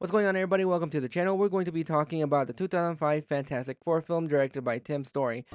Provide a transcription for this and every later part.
What's going on, everybody? Welcome to the channel. We're going to be talking about the 2005 Fantastic Four film directed by Tim Story.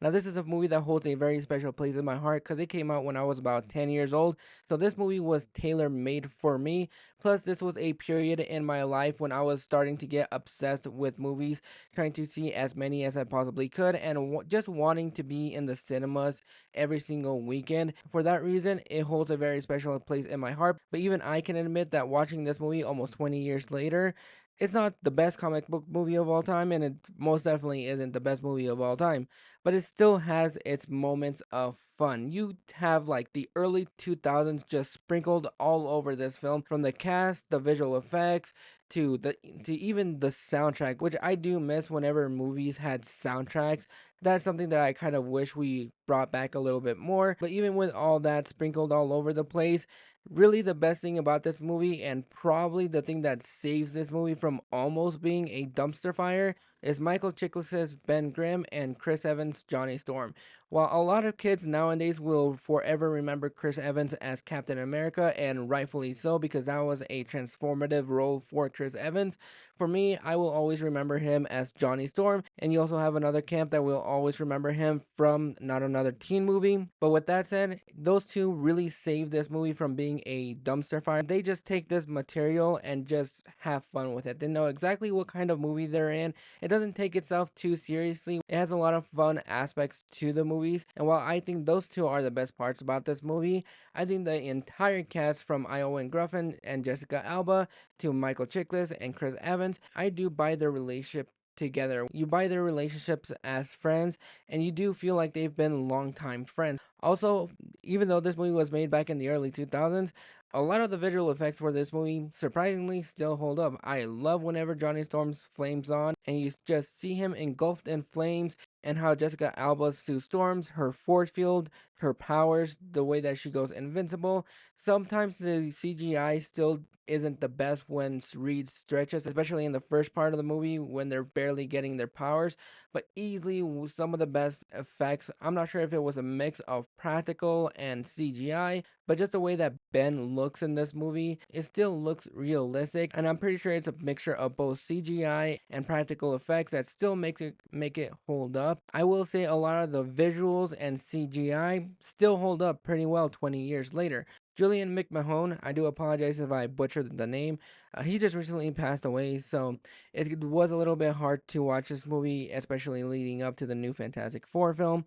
Now, this is a movie that holds a very special place in my heart because it came out when I was about 10 years old. So, this movie was tailor made for me. Plus, this was a period in my life when I was starting to get obsessed with movies, trying to see as many as I possibly could, and just wanting to be in the cinemas every single weekend. For that reason, it holds a very special place in my heart. But even I can admit that watching this movie almost 20 years later, it's not the best comic book movie of all time, and it most definitely isn't the best movie of all time, but it still has its moments of fun. You have like the early 2000s just sprinkled all over this film, from the cast, the visual effects, to even the soundtrack, which I do miss whenever movies had soundtracks. That's something that I kind of wish we brought back a little bit more. But even with all that sprinkled all over the place, really the best thing about this movie, and probably the thing that saves this movie from almost being a dumpster fire, is Michael Chiklis' Ben Grimm and Chris Evans' Johnny Storm. While a lot of kids nowadays will forever remember Chris Evans as Captain America, and rightfully so because that was a transformative role for Chris Evans, for me, I will always remember him as Johnny Storm. And you also have another camp that will always remember him from Not Another Teen Movie. But with that said, those two really save this movie from being a dumpster fire. They just take this material and just have fun with it. They know exactly what kind of movie they're in. It doesn't take itself too seriously. It has a lot of fun aspects to the movies. And while I think those two are the best parts about this movie, I think the entire cast, from Iowan Gruffin and Jessica Alba to Michael Chiklis and Chris Evans, I do buy their relationship together. You buy their relationships as friends, and you do feel like they've been longtime friends. Also, even though this movie was made back in the early 2000s, a lot of the visual effects for this movie surprisingly still hold up. I love whenever Johnny Storm's flames on and you just see him engulfed in flames, and how Jessica Alba's Sue Storms, her force field, her powers, the way that she goes invincible. Sometimes the CGI still isn't the best when Reed stretches, especially in the first part of the movie when they're barely getting their powers, but easily some of the best effects. I'm not sure if it was a mix of practical and CGI, but just the way that Ben looks in this movie, it still looks realistic, and I'm pretty sure it's a mixture of both CGI and practical effects that still make it hold up. I will say a lot of the visuals and CGI still hold up pretty well 20 years later. Julian McMahon, I do apologize if I butchered the name. He just recently passed away, so it was a little bit hard to watch this movie, especially leading up to the new Fantastic Four film.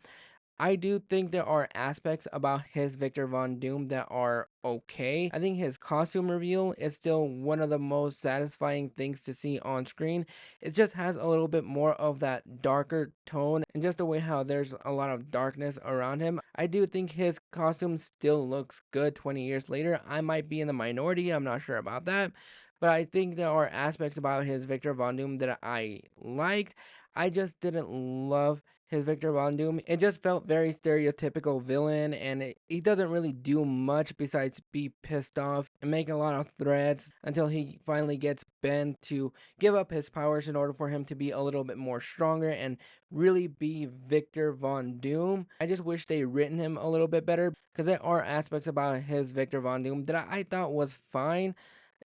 I do think there are aspects about his Victor Von Doom that are okay. I think his costume reveal is still one of the most satisfying things to see on screen. It just has a little bit more of that darker tone, and just the way how there's a lot of darkness around him. I do think his costume still looks good 20 years later. I might be in the minority, I'm not sure about that. But I think there are aspects about his Victor Von Doom that I liked. I just didn't love his Victor Von Doom. It just felt very stereotypical villain, and he doesn't really do much besides be pissed off and make a lot of threats until he finally gets Ben to give up his powers in order for him to be a little bit more stronger and really be Victor Von Doom. I just wish they written him a little bit better, because there are aspects about his Victor Von Doom that I thought was fine.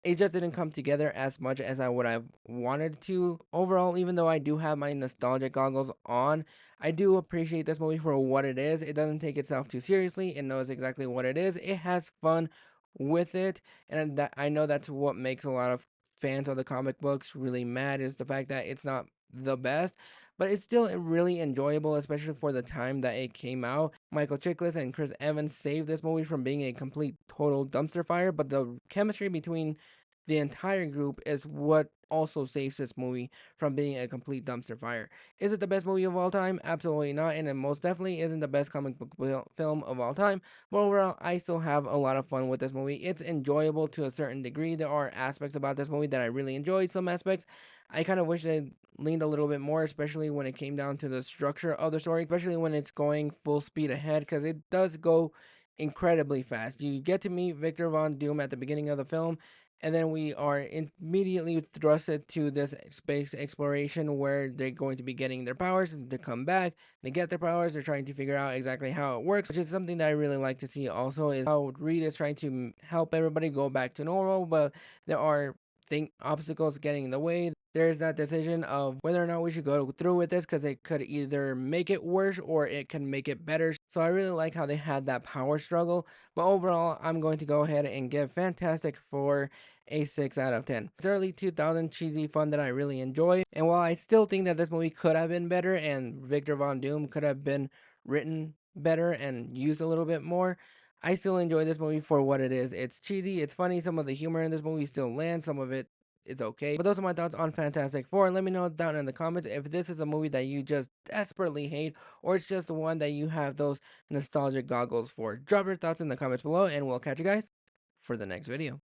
It just didn't come together as much as I would have wanted to. Overall, even though I do have my nostalgic goggles on, I do appreciate this movie for what it is. It doesn't take itself too seriously. It knows exactly what it is. It has fun with it, and that I know that's what makes a lot of fans of the comic books really mad, is the fact that it's not the best, but it's still really enjoyable, especially for the time that it came out. Michael Chiklis and Chris Evans saved this movie from being a complete total dumpster fire, but the chemistry between the entire group is what also saves this movie from being a complete dumpster fire. Is it the best movie of all time? Absolutely not, and it most definitely isn't the best comic book film of all time. But overall, I still have a lot of fun with this movie. It's enjoyable to a certain degree. There are aspects about this movie that I really enjoy. Some aspects I kind of wish they leaned a little bit more, especially when it came down to the structure of the story, especially when it's going full speed ahead, because it does go incredibly fast. You get to meet Victor Von Doom at the beginning of the film, and then we are immediately thrusted to this space exploration where they're going to be getting their powers and to come back. They get their powers, they're trying to figure out exactly how it works, which is something that I really like to see. Also is how Reed is trying to help everybody go back to normal, but there are obstacles getting in the way. There's that decision of whether or not we should go through with this because it could either make it worse or it can make it better. So I really like how they had that power struggle. But overall, I'm going to go ahead and give Fantastic Four a 6 out of 10. It's early 2000 cheesy fun that I really enjoy. And while I still think that this movie could have been better and Victor Von Doom could have been written better and used a little bit more, I still enjoy this movie for what it is. It's cheesy, it's funny. Some of the humor in this movie still lands, some of it it's okay. But those are my thoughts on Fantastic Four. Let me know down in the comments if this is a movie that you just desperately hate or it's just the one that you have those nostalgic goggles for. Drop your thoughts in the comments below and we'll catch you guys for the next video.